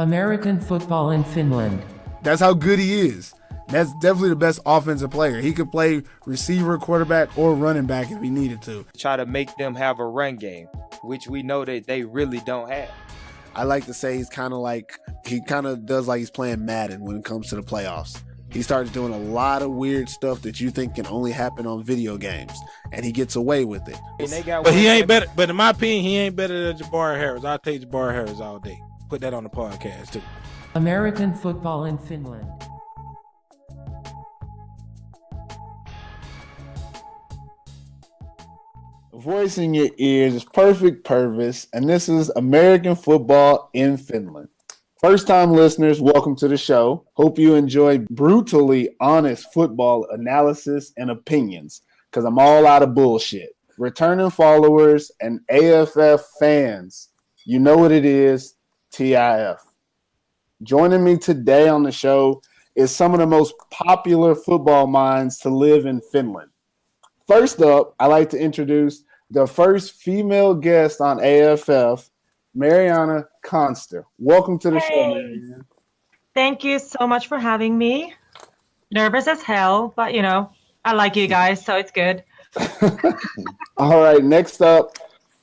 American football in Finland. That's how good he is. That's definitely the best offensive player. He could play receiver, quarterback, or running back if he needed to. Try to make them have a run game, which we know that they really don't have. I like to say he kind of does like he's playing Madden when it comes to the playoffs. He starts doing a lot of weird stuff that you think can only happen on video games, and he gets away with it. But he ain't better. But in my opinion, he ain't better than Jabari Harris. I'll take Jabari Harris all day. Put that on the podcast too. American football in Finland. Voice in your ears is Perfect Pervis, and this is American football in Finland. First-time listeners, welcome to the show. Hope you enjoy brutally honest football analysis and opinions, because I'm all out of bullshit. Returning followers and AFF fans, you know what it is, TIF. Joining me today on the show is some of the most popular football minds to live in Finland. First up, I'd like to introduce the first female guest on AFF, Marianne Konster. Welcome to the show, Marianne. Thank you so much for having me. Nervous as hell, but I like you guys, so it's good. All right, next up,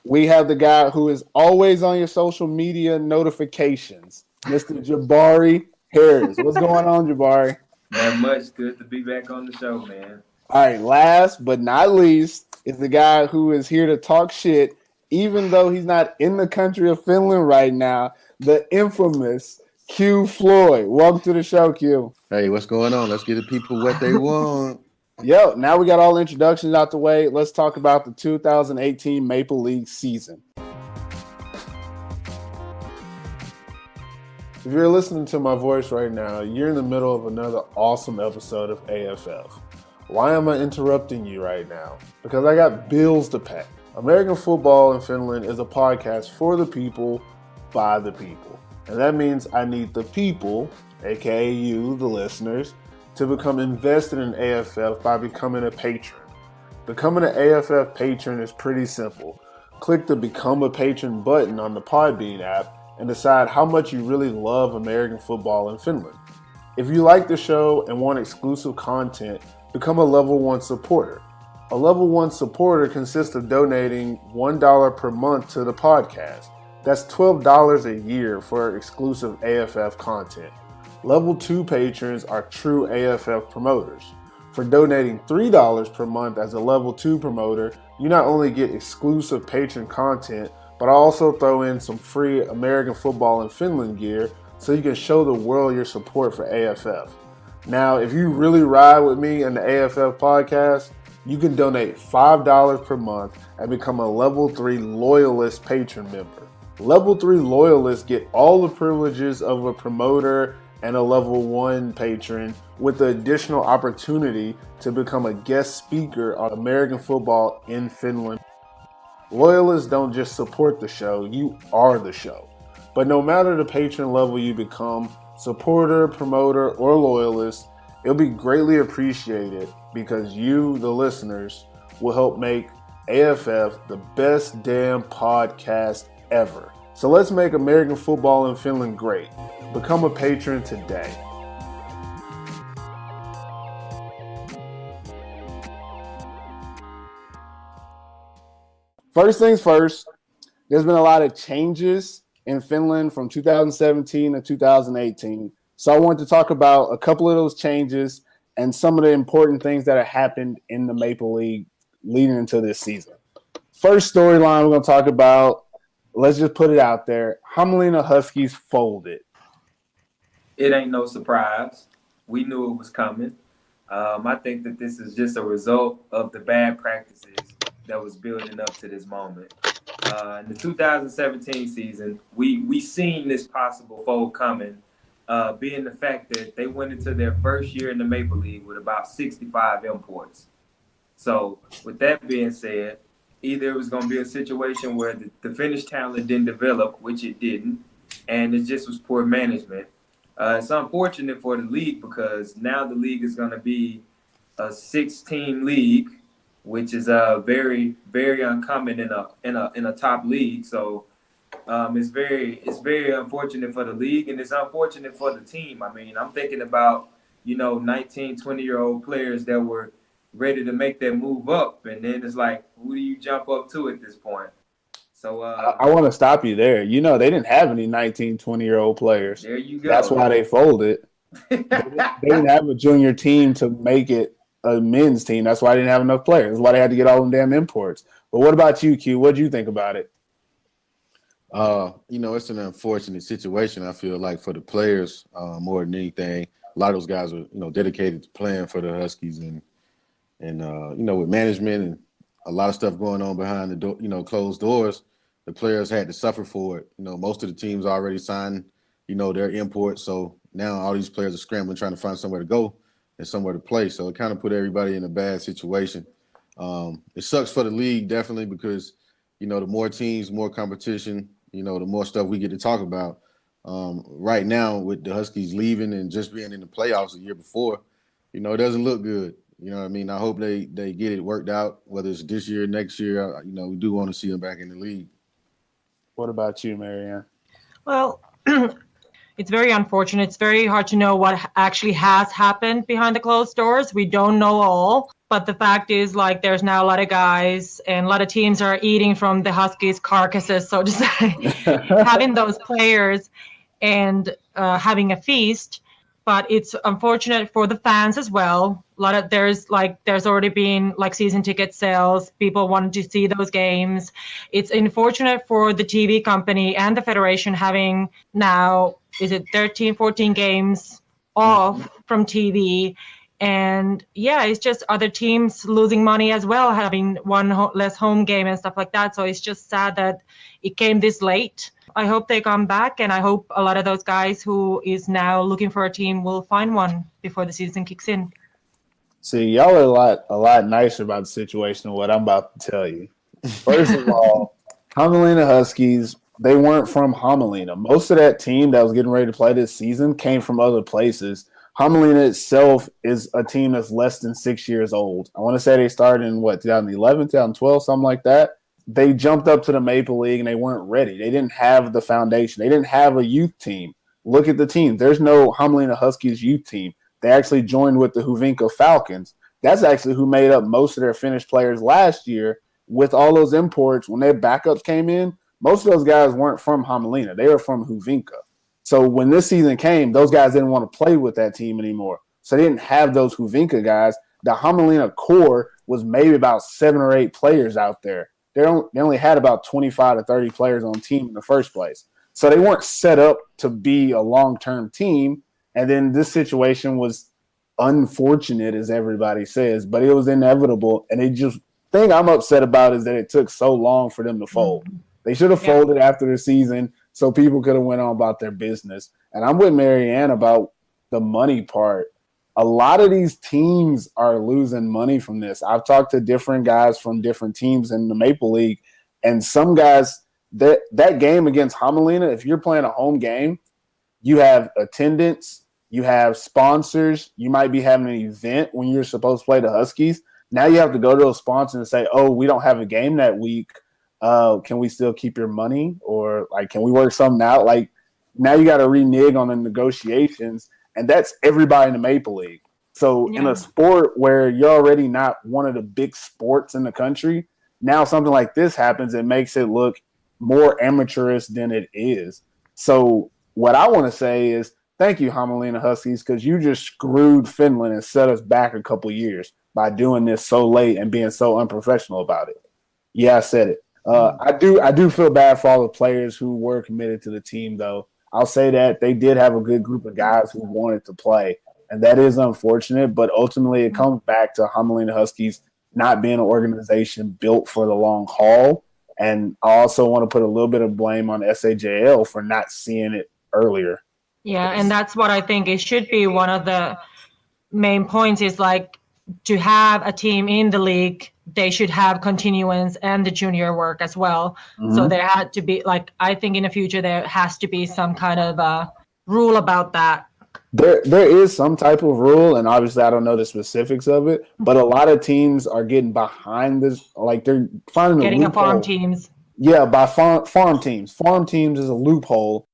we have the guy who is always on your social media notifications, Mr. Jabari Harris. What's going on, Jabari? Not much. Good to be back on the show, man. All right, last but not least is the guy who is here to talk shit, even though he's not in the country of Finland right now, the infamous Que Floyd. Welcome to the show, Q. Hey, what's going on? Let's give the people what they want. Yo, now we got all the introductions out the way. Let's talk about the 2018 Maple League season. If you're listening to my voice right now, you're in the middle of another awesome episode of AFF. Why am I interrupting you right now? Because I got bills to pay. American Football in Finland is a podcast for the people, by the people. And that means I need the people, aka you, the listeners, to become invested in AFF by becoming a patron. Becoming an AFF patron is pretty simple. Click the Become a Patron button on the Podbean app and decide how much you really love American football in Finland. If you like the show and want exclusive content, become a Level 1 supporter. A Level 1 supporter consists of donating $1 per month to the podcast. That's $12 a year for exclusive AFF content. Level 2 patrons are true AFF promoters. For donating $3 per month as a Level 2 promoter, you not only get exclusive patron content, but I also throw in some free American football in Finland gear so you can show the world your support for AFF. Now, if you really ride with me in the AFF podcast, you can donate $5 per month and become a Level 3 Loyalist patron member. Level 3 Loyalists get all the privileges of a promoter and a Level 1 patron with the additional opportunity to become a guest speaker on American football in Finland. Loyalists don't just support the show, you are the show. But no matter the patron level you become, supporter, promoter, or loyalist, it'll be greatly appreciated because you, the listeners, will help make AFF the best damn podcast ever. So let's make American football in Finland great. Become a patron today. First things first, there's been a lot of changes in Finland from 2017 to 2018. So I wanted to talk about a couple of those changes and some of the important things that have happened in the Maple League leading into this season. First storyline we're going to talk about, let's just put it out there. Hämeenlinna Huskies folded. It ain't no surprise. We knew it was coming. I think that this is just a result of the bad practices that was building up to this moment. In the 2017 season, we seen this possible fold coming, being the fact that they went into their first year in the Maple League with about 65 imports. So with that being said, either it was going to be a situation where the Finnish talent didn't develop, which it didn't, and it just was poor management. It's unfortunate for the league because now the league is going to be a 6-team league, which is very, very uncommon in a top league. So It's very unfortunate for the league, and it's unfortunate for the team. I mean, I'm thinking about 19, 20-year-old players that were ready to make that move up, and then it's like, who do you jump up to at this point? So I want to stop you there. They didn't have any 19, 20-year-old players. There you go. That's why they folded. They didn't have a junior team to make it a men's team. That's why they didn't have enough players. That's why they had to get all them damn imports. But what about you, Q? What do you think about it? It's an unfortunate situation, I feel like, for the players more than anything. A lot of those guys are, dedicated to playing for the Huskies and with management and a lot of stuff going on behind the door, closed doors, the players had to suffer for it. Most of the teams already signed, their imports. So now all these players are scrambling, trying to find somewhere to go and somewhere to play. So it kind of put everybody in a bad situation. It sucks for the league, definitely, because, the more teams, more competition, the more stuff we get to talk about. Right now, with the Huskies leaving and just being in the playoffs the year before, it doesn't look good. You know what I mean? I hope they get it worked out, whether it's this year, next year. We do want to see them back in the league. What about you, Marianne? Well, it's very unfortunate. It's very hard to know what actually has happened behind the closed doors. We don't know all. But the fact is, like, there's now a lot of guys and a lot of teams are eating from the Huskies' carcasses, so to say, having those players and having a feast. But it's unfortunate for the fans as well. There's already been season ticket sales. People wanted to see those games. It's unfortunate for the TV company and the federation having now, 13, 14 games off from TV. And yeah, it's just other teams losing money as well, having one less home game and stuff like that. So it's just sad that it came this late. I hope they come back, and I hope a lot of those guys who is now looking for a team will find one before the season kicks in. See, y'all are a lot nicer about the situation than what I'm about to tell you. First of all, Hämeenlinna Huskies, they weren't from Hämeenlinna. Most of that team that was getting ready to play this season came from other places. Hämeenlinna itself is a team that's less than 6 years old. I want to say they started in 2011, 2012, something like that. They jumped up to the Maple League and they weren't ready. They didn't have the foundation. They didn't have a youth team. Look at the team. There's no Hämeenlinna Huskies youth team. They actually joined with the Huvinka Falcons. That's actually who made up most of their Finnish players last year. With all those imports, when their backups came in, most of those guys weren't from Hämeenlinna. They were from Huvinka. So when this season came, those guys didn't want to play with that team anymore. So they didn't have those Huvinka guys. The Hämeenlinna core was maybe about 7 or 8 players out there. They only had about 25 to 30 players on team in the first place. So they weren't set up to be a long-term team. And then this situation was unfortunate, as everybody says, but it was inevitable. And thing I'm upset about is that it took so long for them to fold. They should have folded after the season so people could have went on about their business. And I'm with Marianne about the money part. A lot of these teams are losing money from this. I've talked to different guys from different teams in the Maple League, and some guys, that game against Hämeenlinna, if you're playing a home game, you have attendance, you have sponsors, you might be having an event when you're supposed to play the Huskies. Now you have to go to those sponsors and say, oh, we don't have a game that week. Can we still keep your money? Or, can we work something out? Now you got to renege on the negotiations. And that's everybody in the Maple League. So in a sport where you're already not one of the big sports in the country, now something like this happens, it makes it look more amateurish than it is. So what I want to say is thank you, Hämeenlinna Huskies, because you just screwed Finland and set us back a couple years by doing this so late and being so unprofessional about it. Yeah, I said it. I do feel bad for all the players who were committed to the team, though. I'll say that they did have a good group of guys who wanted to play, and that is unfortunate, but ultimately it comes back to Hämeenlinna Huskies not being an organization built for the long haul, and I also want to put a little bit of blame on SAJL for not seeing it earlier. Yeah, and that's what I think it should be one of the main points is to have a team in the league, they should have continuance and the junior work as well. Mm-hmm. So there had to be, I think in the future there has to be some kind of a rule about that. There is some type of rule, and obviously I don't know the specifics of it, but a lot of teams are getting behind this. They're finding getting a farm teams. Yeah, by farm teams. Farm teams is a loophole.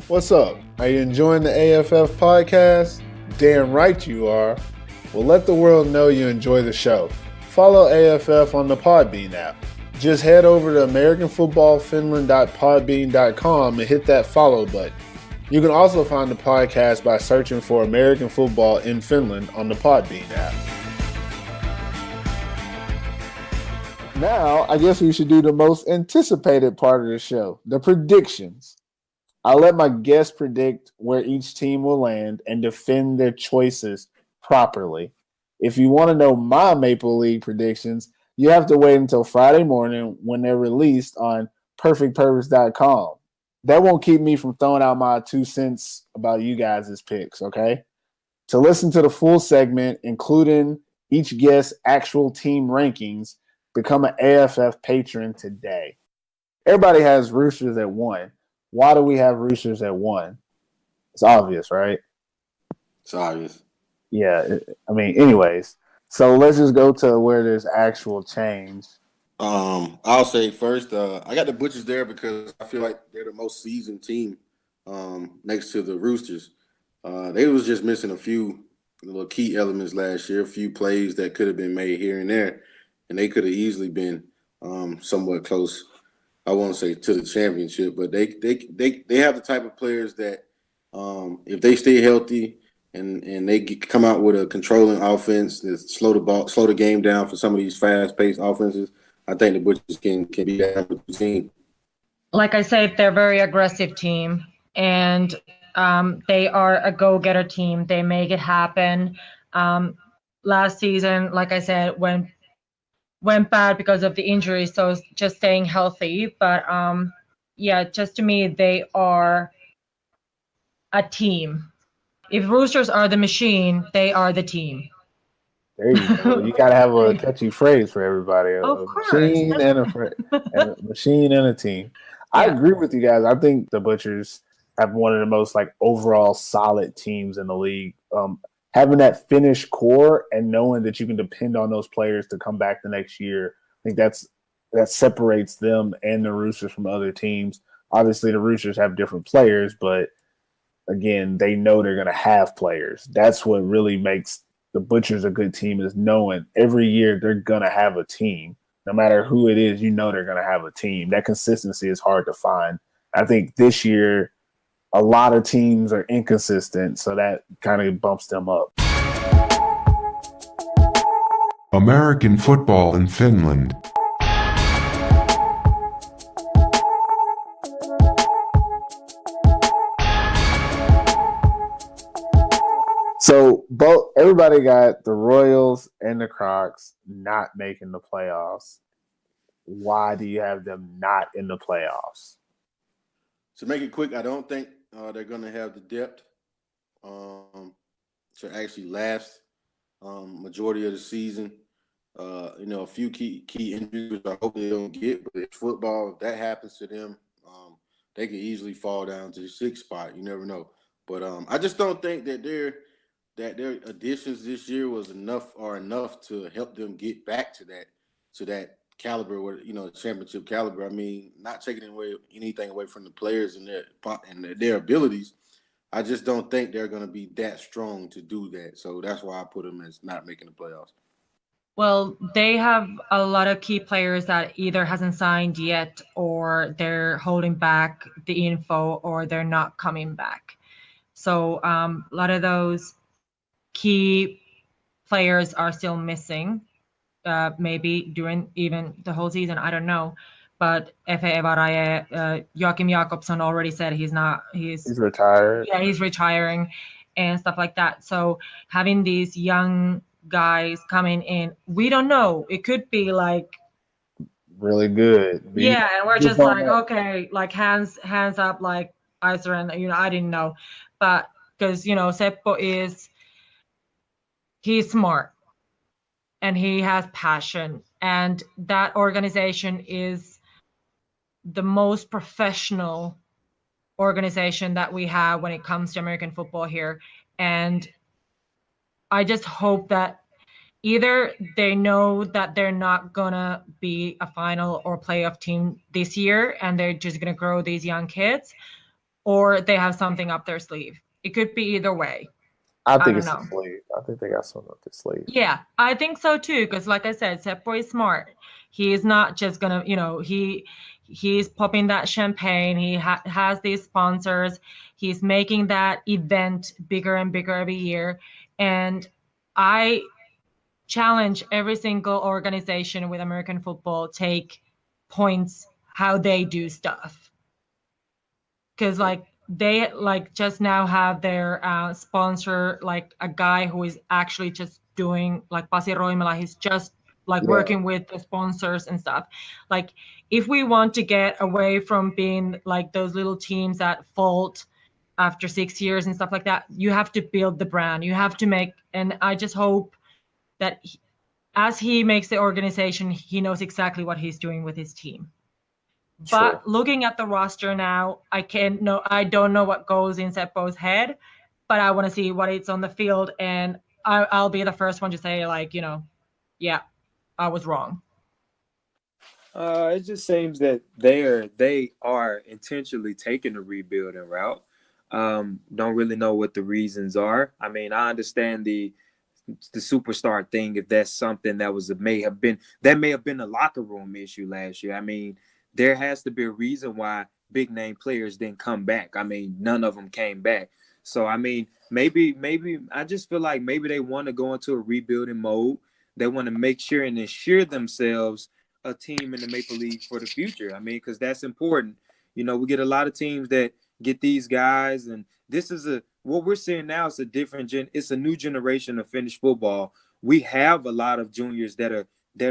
What's up? Are you enjoying the AFF podcast? Damn right you are. Well, let the world know you enjoy the show. Follow AFF on the Podbean app. Just head over to AmericanFootballFinland.podbean.com and hit that follow button. You can also find the podcast by searching for American Football in Finland on the Podbean app. Now, I guess we should do the most anticipated part of the show, the predictions. I'll let my guests predict where each team will land and defend their choices properly. If you want to know my Maple League predictions, you have to wait until Friday morning when they're released on perfectpervis.com. That won't keep me from throwing out my 2 cents about you guys' picks, okay? To listen to the full segment, including each guest's actual team rankings, become an AFF patron today. Everybody has Roosters at 1. Why do we have Roosters at 1? It's obvious, right? It's obvious. Yeah, anyways. So let's just go to where there's actual change. I'll say first, I got the Butchers there because I feel like they're the most seasoned team next to the Roosters. They was just missing a few little key elements last year, a few plays that could have been made here and there, and they could have easily been somewhat close. I won't say to the championship, but they have the type of players that if they stay healthy and they come out with a controlling offense that slow the game down for some of these fast-paced offenses, I think the Butchers can be that team. Like I said, they're a very aggressive team, and they are a go-getter team. They make it happen. Last season, like I said, went bad because of the injuries, so just staying healthy. But just to me, they are a team. If Roosters are the machine, they are the team. There you go. You got to have a catchy phrase for everybody. Of A course. machine and a machine and a team. I agree with you guys. I think the Butchers have one of the most overall solid teams in the league. Having that finished core and knowing that you can depend on those players to come back the next year, I think that separates them and the Roosters from other teams. Obviously, the Roosters have different players, but again, they know they're going to have players. That's what really makes the Butchers a good team, is knowing every year they're going to have a team. No matter who it is, they're going to have a team. That consistency is hard to find. I think this year, a lot of teams are inconsistent, so that kind of bumps them up. American football in Finland. So everybody got the Royals and the Crocs not making the playoffs. Why do you have them not in the playoffs? To make it quick, I don't think they're going to have the depth to actually last majority of the season. A few key injuries, which I hope they don't get. But it's football. If that happens to them, they can easily fall down to the 6th spot. You never know. But I just don't think that their additions this year was enough to help them get back to that caliber, where championship caliber. I mean, not taking anything away from the players and their abilities. I just don't think they're going to be that strong to do that. So that's why I put them as not making the playoffs. Well, they have a lot of key players that either hasn't signed yet, or they're holding back the info, or they're not coming back. So a lot of those key players are still missing, maybe during even the whole season. I don't know. But Efe Evaraye, Joachim Jakobsson already said he's retired. Yeah, he's retiring and stuff like that. So having these young guys coming in, we don't know. It could be really good. Yeah, and we're just okay, hands up, Iceland. I didn't know, but because Seppo he's smart and he has passion, and that organization is the most professional organization that we have when it comes to American football here. And I just hope that either they know that they're not gonna be a final or playoff team this year and they're just gonna grow these young kids, or they have something up their sleeve. It could be either way. I I think don't it's the know. sleeve. I think they got something up their sleeve. Yeah, I think so too. Because like I said, Seppo is smart. He is not just gonna, he's popping that champagne. He has these sponsors. He's making that event bigger and bigger every year. And I challenge every single organization with American football take points how they do stuff. Because like they like just now have their sponsor, like a guy who is actually just doing like Pasi Roimela. He's just like Yeah. working with the sponsors and stuff. Like if we want to get away from being like those little teams that fold after 6 years and stuff like that, you have to build the brand. You have to make, and I just hope that as he makes the organization, he knows exactly what he's doing with his team. But looking at the roster now, I don't know what goes in Seppo's head, but I want to see what it's on the field, and I'll be the first one to say, like, yeah, I was wrong. It just seems that they are intentionally taking the rebuilding route. Don't really know what the reasons are. I mean, I understand the superstar thing, if that's something that may have been a locker room issue last year. I mean, there has to be a reason why big name players didn't come back. I mean, none of them came back. So I mean, maybe I just feel like maybe they want to go into a rebuilding mode. They want to make sure and ensure themselves a team in the Maple League for the future. I mean, because that's important. We get a lot of teams that get these guys, and this is what we're seeing now is it's a new generation of Finnish football. We have a lot of juniors that are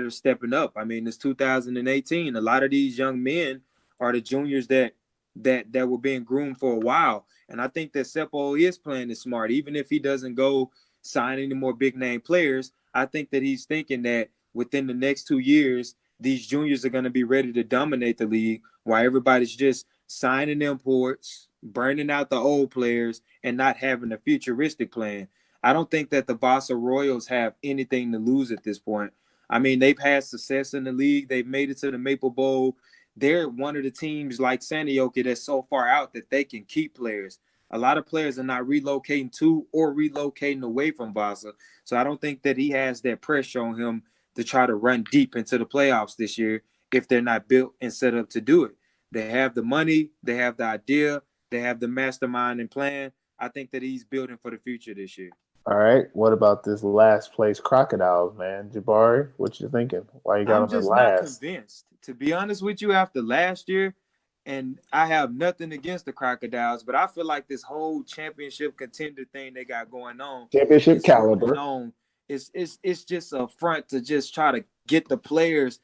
stepping up. I mean, it's 2018. A lot of these young men are the juniors that were being groomed for a while. And I think that Seppo is playing it smart. Even if he doesn't go sign any more big name players, I think that he's thinking that within the next 2 years, these juniors are going to be ready to dominate the league, while everybody's just signing imports, burning out the old players, and not having a futuristic plan. I don't think that the Wasa Royals have anything to lose at this point. I mean, they've had success in the league. They've made it to the Maple Bowl. They're one of the teams like Seinäjoki that's so far out that they can keep players. A lot of players are not relocating to or relocating away from Wasa. So I don't think that he has that pressure on him to try to run deep into the playoffs this year if they're not built and set up to do it. They have the money. They have the idea. They have the mastermind and plan. I think that he's building for the future this year. All right. What about this last place Crocodiles, man? Jabari, what you thinking? Why you got them at last? I'm just not convinced. To be honest with you, after last year, and I have nothing against the Crocodiles, but I feel like this whole championship contender thing they got going on, championship caliber, it's just a front to just try to get the players'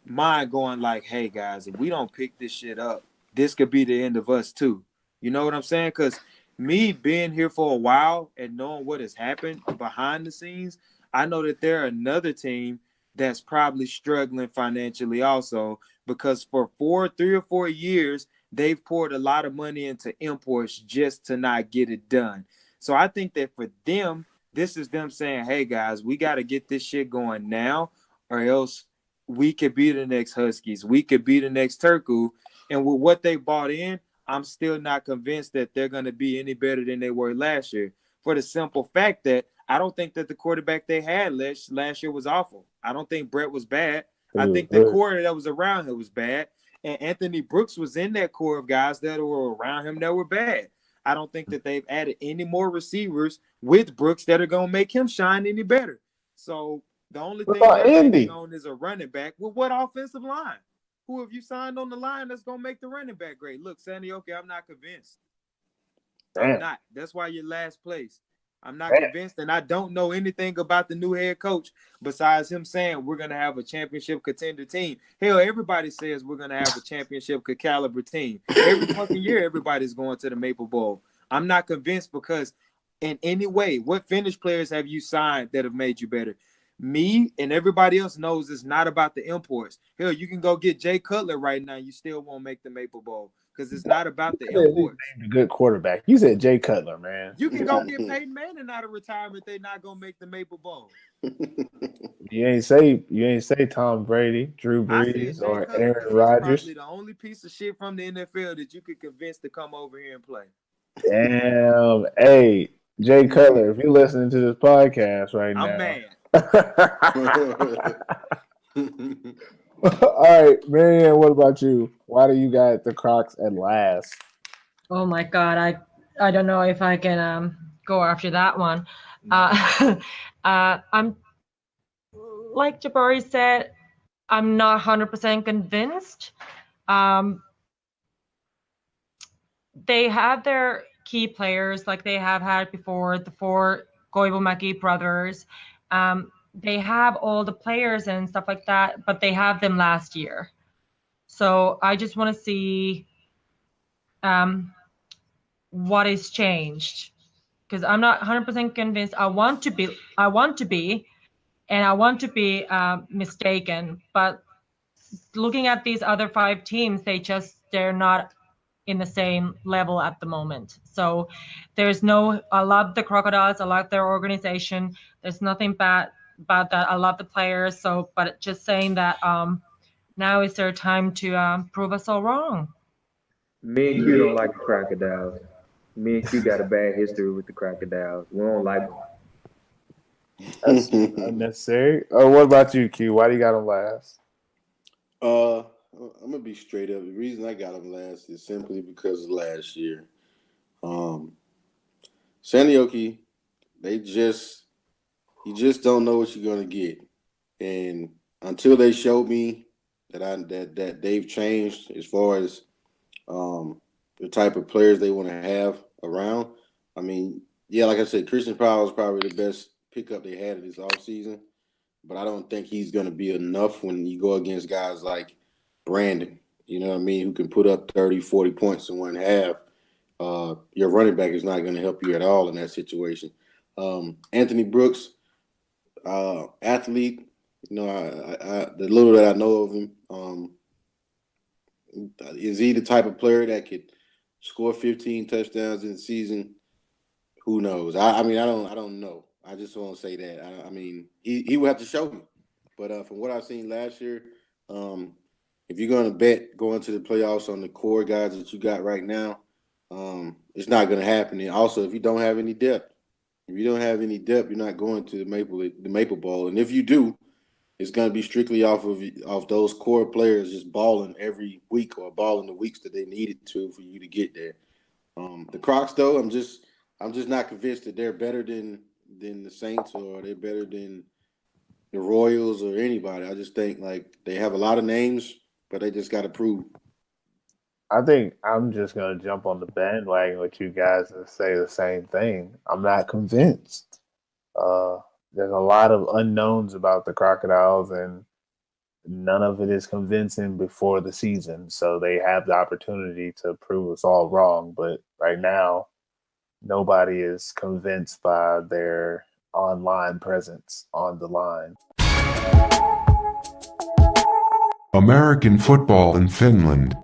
mind going like, hey, guys, if we don't pick this shit up, this could be the end of us too. You know what I'm saying? Because me being here for a while and knowing what has happened behind the scenes, I know that they're another team that's probably struggling financially also, because for 3 or 4 years, they've poured a lot of money into imports just to not get it done. So I think that for them, this is them saying, hey, guys, we got to get this shit going now, or else we could be the next Huskies. We could be the next Turku. And with what they bought in, I'm still not convinced that they're going to be any better than they were last year, for the simple fact that I don't think that the quarterback they had last year was awful. I don't think Brett was bad. I think the core that was around him was bad. And Anthony Brooks was in that core of guys that were around him that were bad. I don't think that they've added any more receivers with Brooks that are going to make him shine any better. So the only thing that's on is a running back. With what offensive line? Who have you signed on the line that's going to make the running back great? Look, Seinäjoki, I'm not convinced. I'm not. That's why you're last place. I'm not convinced, and I don't know anything about the new head coach besides him saying we're going to have a championship contender team. Hell, everybody says we're going to have a championship caliber team. Every fucking year, everybody's going to the Maple Bowl. I'm not convinced because in any way, what Finnish players have you signed that have made you better? Me and everybody else knows it's not about the imports. Hell, you can go get Jay Cutler right now. You still won't make the Maple Bowl because it's not about the You said imports. a good quarterback. You said Jay Cutler, man. You can go get Peyton Manning out of retirement. They're not gonna make the Maple Bowl. You ain't say Tom Brady, Drew Brees, or Aaron Rodgers. Probably the only piece of shit from the NFL that you could convince to come over here and play. Damn. Hey, Jay Cutler, if you're listening to this podcast right now. I'm mad. All right, Marianne, what about you? Why do you got the Crocs at last? Oh my God, I don't know if I can go after that one. I'm like Jabari said, I'm not 100% convinced. They have their key players like they have had before, the 4 Koivumäki brothers. They have all the players and stuff like that, but they have them last year. So I just want to see what is changed, because I'm not 100% convinced. I want to be, and I want to be mistaken. But looking at these other 5 teams, they're not in the same level at the moment. So I love the Crocodiles. I like their organization. There's nothing bad about that. I love the players. But just saying that now is their time to prove us all wrong. Me and Q don't like the Crocodiles. Me and Q got a bad history with the Crocodiles. We don't like them. That's unnecessary. Oh, what about you, Q? Why do you got them last? I'm gonna be straight up. The reason I got them last is simply because of last year. Seinäjoki, you just don't know what you're gonna get, and until they show me that they've changed as far as the type of players they want to have around. I mean, yeah, like I said, Christian Powell is probably the best pickup they had this offseason, but I don't think he's going to be enough when you go against guys like Brandon, you know what I mean, who can put up 30, 40 points in one half. Your running back is not going to help you at all in that situation. Anthony Brooks, athlete, you know, the little that I know of him, is he the type of player that could score 15 touchdowns in the season? Who knows? I mean, I don't know. I just won't say that. I mean, he would have to show me. But from what I've seen last year, if you're going to bet going to the playoffs on the core guys that you got right now, it's not going to happen. And also, if you don't have any depth, you're not going to the Maple Bowl. And if you do, it's going to be strictly off those core players just balling every week or balling the weeks that they needed to for you to get there. The Crocs, though, I'm just not convinced that they're better than the Saints or they're better than the Royals or anybody. I just think like they have a lot of names, but they just got to prove. I think I'm just going to jump on the bandwagon with you guys and say the same thing. I'm not convinced. There's a lot of unknowns about the Crocodiles, and none of it is convincing before the season. So they have the opportunity to prove us all wrong. But right now, nobody is convinced by their online presence on the line. American football in Finland.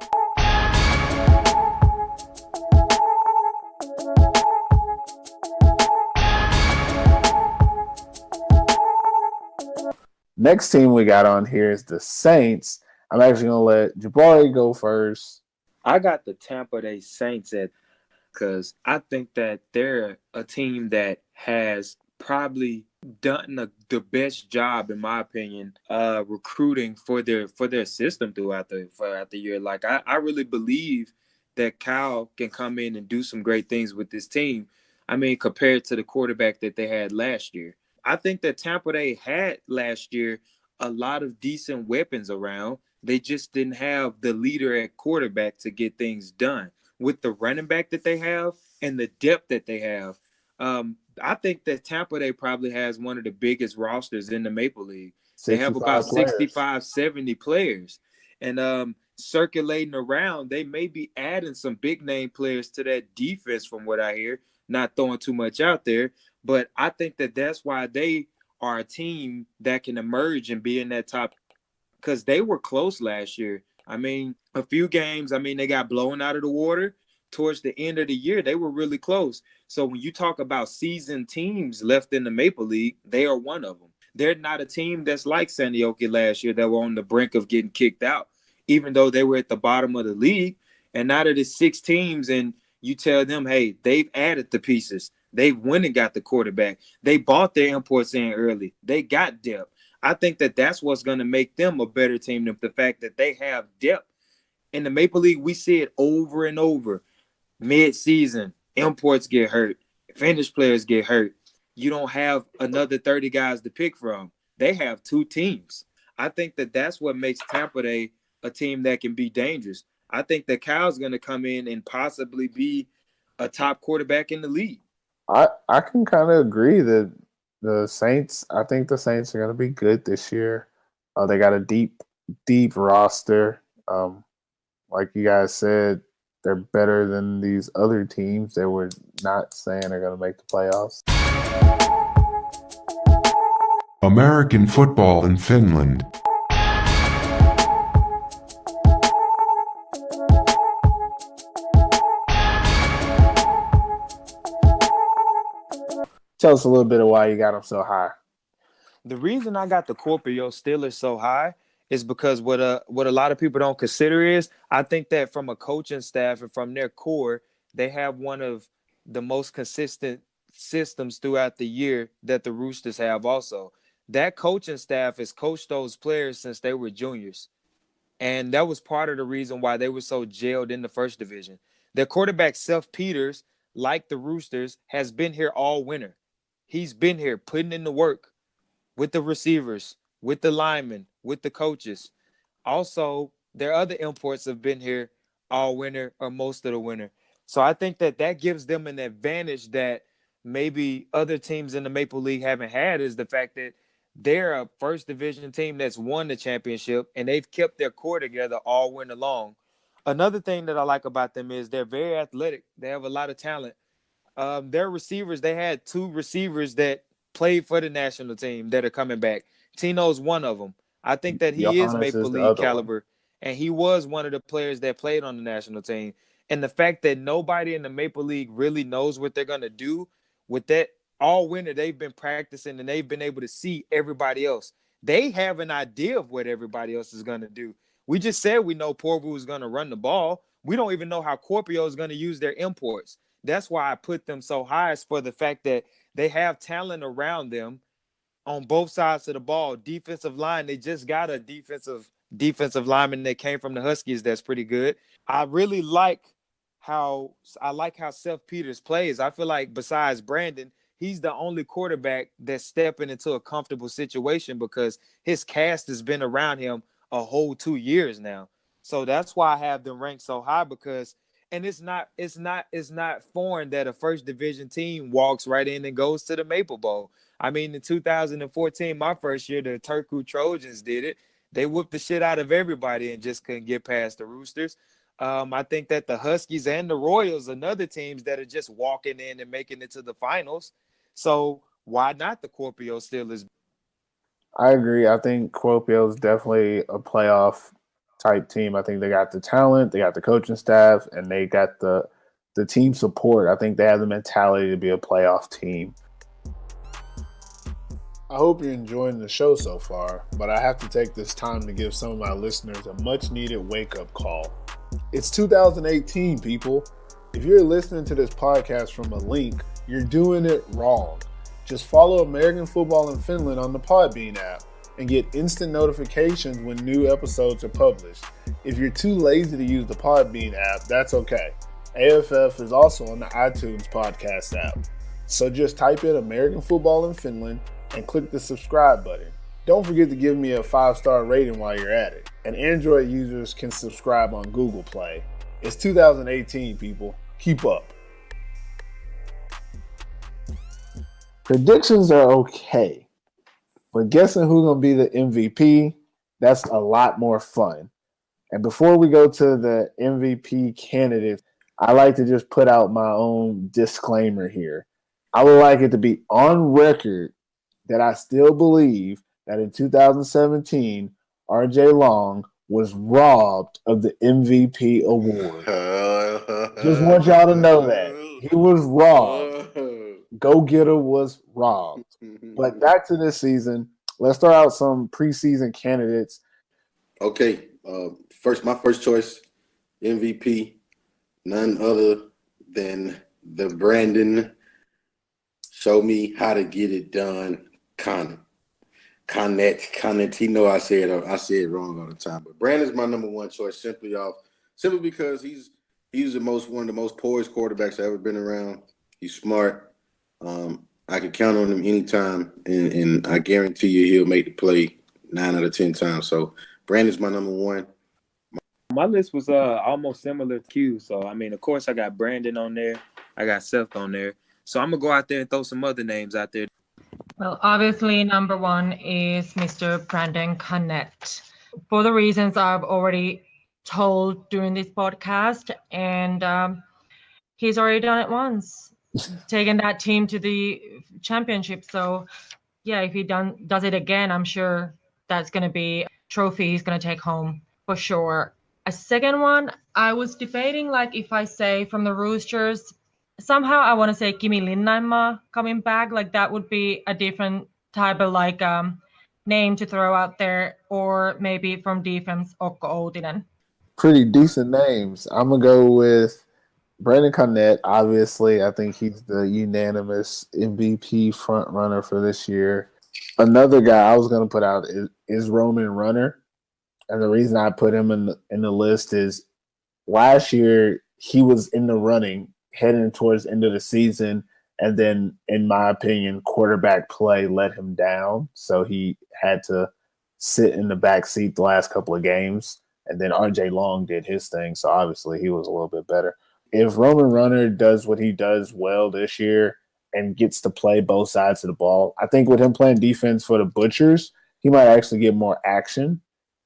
Next team we got on here is the Saints. I'm actually going to let Jabari go first. I got the Tampere Saints because I think that they're a team that has probably done the best job, in my opinion, recruiting for their system throughout the year. Like I really believe that Kyle can come in and do some great things with this team. I mean, compared to the quarterback that they had last year. I think that Tampere had last year a lot of decent weapons around. They just didn't have the leader at quarterback to get things done. With the running back that they have and the depth that they have, I think that Tampere probably has one of the biggest rosters in the Maple League. They have about 65, 70 players. And circulating around, they may be adding some big-name players to that defense from what I hear, not throwing too much out there. But I think that that's why they are a team that can emerge and be in that top, because they were close last year I mean, a few games, I mean, they got blown out of the water. Towards the end of the year, they were really close. So when you talk about seasoned teams left in the Maple League, they are one of them. They're not a team that's like Seinäjoki last year that were on the brink of getting kicked out, even though they were at the bottom of the league. And now that it's 6 teams and you tell them, hey, they've added the pieces. They've went and got the quarterback. They bought their imports in early. They got depth. I think that that's what's going to make them a better team than the fact that they have depth. In the Maple League, we see it over and over. Mid-season, imports get hurt. Finished players get hurt. You don't have another 30 guys to pick from. They have 2 teams. I think that that's what makes Tampa Bay a team that can be dangerous. I think that Kyle's going to come in and possibly be a top quarterback in the league. I can kind of agree that the Saints, I think the Saints are going to be good this year. They got a deep roster. Like you guys said, they're better than these other teams that we're not saying are going to make the playoffs. American football in Finland. Tell us a little bit of why you got them so high. The reason I got the Kuopio Steelers so high is because what a lot of people don't consider is I think that from a coaching staff and from their core, they have one of the most consistent systems throughout the year that the Roosters have also. That coaching staff has coached those players since they were juniors. And that was part of the reason why they were so jailed in the first division. Their quarterback, Seth Peters, like the Roosters, has been here all winter. He's been here putting in the work with the receivers, with the linemen, with the coaches. Also, their other imports have been here all winter or most of the winter. So I think that that gives them an advantage that maybe other teams in the Maple League haven't had, is the fact that they're a first division team that's won the championship and they've kept their core together all winter long. Another thing that I like about them is they're very athletic. They have a lot of talent. Their receivers, they had 2 receivers that played for the national team that are coming back. Tino's one of them. I think that he is Maple League caliber, and he was one of the players that played on the national team. And the fact that nobody in the Maple League really knows what they're going to do with that, all winter they've been practicing and they've been able to see everybody else. They have an idea of what everybody else is going to do. We just said we know Porvoo is going to run the ball. We don't even know how Kuopio is going to use their imports. That's why I put them so high, is for the fact that they have talent around them on both sides of the ball. Defensive line, they just got a defensive lineman that came from the Huskies that's pretty good. I really like how Seth Peters plays. I feel like besides Brandon, he's the only quarterback that's stepping into a comfortable situation because his cast has been around him a whole 2 years now. So that's why I have them ranked so high, because and it's not foreign that a first division team walks right in and goes to the Maple Bowl. I mean, in 2014, my first year, the Turku Trojans did it. They whooped the shit out of everybody and just couldn't get past the Roosters. I think that the Huskies and the Royals are another teams that are just walking in and making it to the finals. So why not the Kuopio Steelers? I agree. I think Kuopio is definitely a playoff type team. I think they got the talent, they got the coaching staff, and they got the team support. I think they have the mentality to be a playoff team. I hope you're enjoying the show so far, but I have to take this time to give some of my listeners a much-needed wake-up call. It's 2018, people. If you're listening to this podcast from a link, you're doing it wrong. Just follow American Football in Finland on the Podbean app and get instant notifications when new episodes are published. If you're too lazy to use the Podbean app, that's okay. AFF is also on the iTunes podcast app. So just type in American Football in Finland and click the subscribe button. Don't forget to give me a 5-star rating while you're at it. And Android users can subscribe on Google Play. It's 2018, people. Keep up. Predictions are okay, but guessing who's going to be the MVP, that's a lot more fun. And before we go to the MVP candidates, I like to just put out my own disclaimer here. I would like it to be on record that I still believe that in 2017, RJ Long was robbed of the MVP award. Just want y'all to know that. He was robbed. Go-getter was robbed. But back to this season, let's throw out some preseason candidates. Okay, my first choice, MVP, none other than the Brandon show me how to get it done, Connett. He know I say it wrong all the time, but Brandon's my number one choice simply because he's one of the most poised quarterbacks I've ever been around. He's smart. I can count on him anytime, and I guarantee you he'll make the play 9 out of 10 times. So Brandon's my number one. My list was almost similar to Q. So, I mean, of course, I got Brandon on there. I got Seth on there. So I'm going to go out there and throw some other names out there. Well, obviously, number one is Mr. Brandon Connett. For the reasons I've already told during this podcast, and he's already done it once, taken that team to the championship. So, yeah, if he does it again, I'm sure that's going to be a trophy he's going to take home for sure. A second one, I was debating, like, if I say from the Roosters, somehow I want to say Hämeenlinna coming back. Like, that would be a different type of, like, name to throw out there. Or maybe from defense, Okko Outinen. Pretty decent names. I'm going to go with Brandon Connett. Obviously, I think he's the unanimous MVP front runner for this year. Another guy I was going to put out is Roman Runner. And the reason I put him in the list is last year he was in the running heading towards the end of the season. And then, in my opinion, quarterback play let him down. So he had to sit in the back seat the last couple of games. And then RJ Long did his thing. So obviously he was a little bit better. If Roman Runner does what he does well this year and gets to play both sides of the ball, I think with him playing defense for the Butchers, he might actually get more action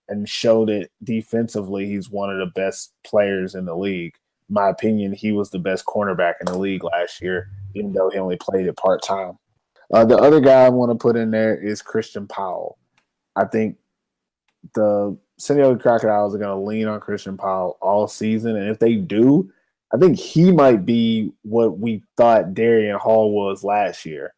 and show that defensively he's one of the best players in the league. In my opinion, he was the best cornerback in the league last year, even though he only played it part-time. The other guy I want to put in there is Christian Powell. I think the Seinäjoki Crocodiles are going to lean on Christian Powell all season, and if they do, I think he might be what we thought Darian Hall was last year.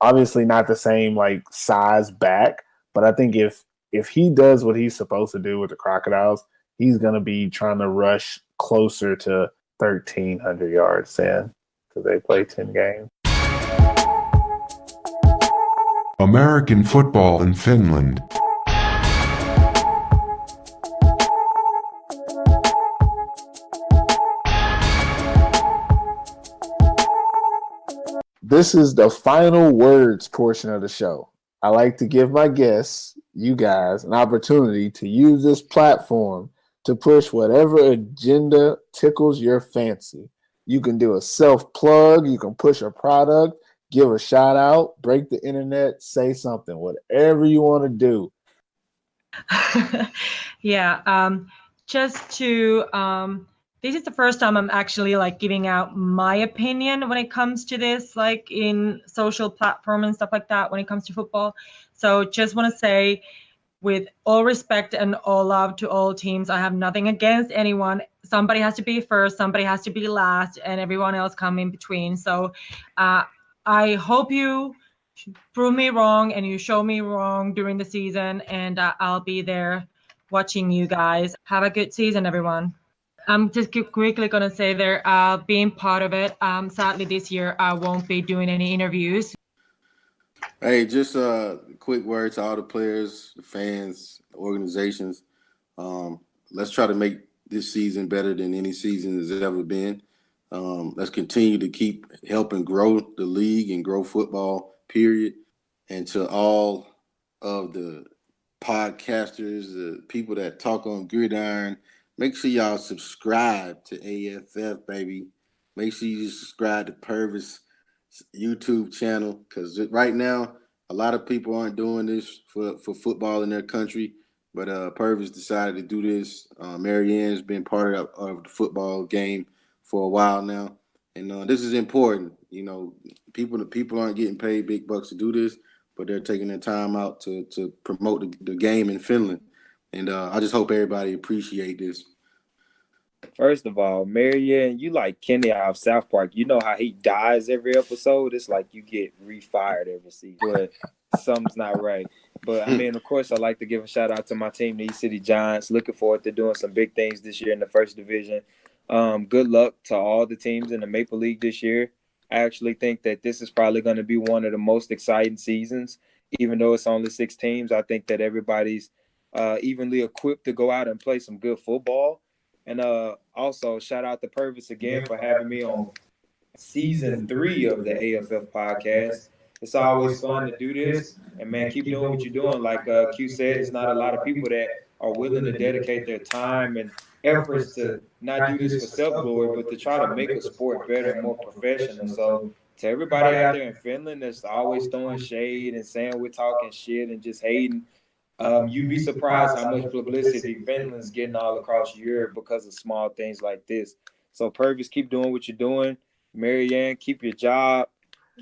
Obviously not the same like size back, but I think if he does what he's supposed to do with the Crocodiles, he's going to be trying to rush closer to 1,300 yards then because they play 10 games. American football in Finland. This is the final words portion of the show. I like to give my guests, you guys, an opportunity to use this platform to push whatever agenda tickles your fancy. You can do a self-plug, you can push a product, give a shout out, break the internet, say something, whatever you want to do. Yeah, just to this is the first time I'm actually like giving out my opinion when it comes to this, like in social platform and stuff like that when it comes to football. So just want to say, with all respect and all love to all teams, I have nothing against anyone. Somebody has to be first, somebody has to be last, and everyone else come in between. So I hope you prove me wrong and you show me wrong during the season, and I'll be there watching you guys. Have a good season, everyone. I'm just quickly going to say there, being part of it, sadly this year I won't be doing any interviews. Hey, just a quick word to all the players, the fans, the organizations. Let's try to make this season better than any season has ever been. Let's continue to keep helping grow the league and grow football, period. And to all of the podcasters, the people that talk on Gridiron, make sure y'all subscribe to AFF, baby. Make sure you subscribe to Pervis YouTube channel, because right now a lot of people aren't doing this for football in their country, but Pervis decided to do this. Marianne's been part of the football game for a while now, and this is important. You know, people aren't getting paid big bucks to do this, but they're taking their time out to promote the game in Finland. And I just hope everybody appreciate this. First of all, Marianne, you like Kenny out of South Park. You know how he dies every episode? It's like you get refired every season. But something's not right. But, I mean, of course, I'd like to give a shout-out to my team, the East City Giants. Looking forward to doing some big things this year in the first division. Good luck to all the teams in the Maple League this year. I actually think that this is probably going to be one of the most exciting seasons. Even though it's only 6 teams, I think that everybody's evenly equipped to go out and play some good football. And also, shout out to Pervis again for having me on season 3 of the AFF podcast. It's always fun to do this. And, man, keep doing what you're doing. Like Q said, it's not a lot of people that are willing to dedicate their time and efforts to not do this for self-glory, but to try to make a sport better and more professional. So to everybody out there in Finland that's always throwing shade and saying we're talking shit and just hating, you'd be surprised how much publicity Finland's getting all across Europe because of small things like this. So Purvis, keep doing what you're doing. Marianne, keep your job.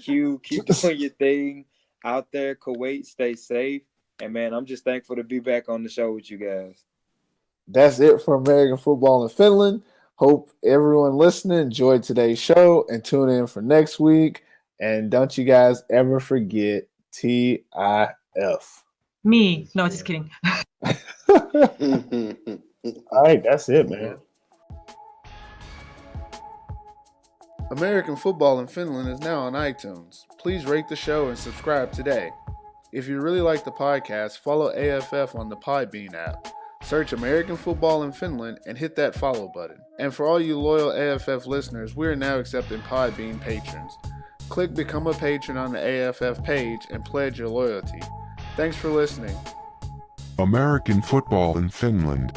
Q, keep doing your thing out there. Kuwait, stay safe. And, man, I'm just thankful to be back on the show with you guys. That's it for American football in Finland. Hope everyone listening enjoyed today's show and tune in for next week. And don't you guys ever forget TIF. Me. No, just kidding. All right, that's it, man. American Football in Finland is now on iTunes. Please rate the show and subscribe today. If you really like the podcast, follow AFF on the Podbean app. Search American Football in Finland and hit that follow button. And for all you loyal AFF listeners, we are now accepting Podbean patrons. Click Become a Patron on the AFF page and pledge your loyalty. Thanks for listening. American Football in Finland.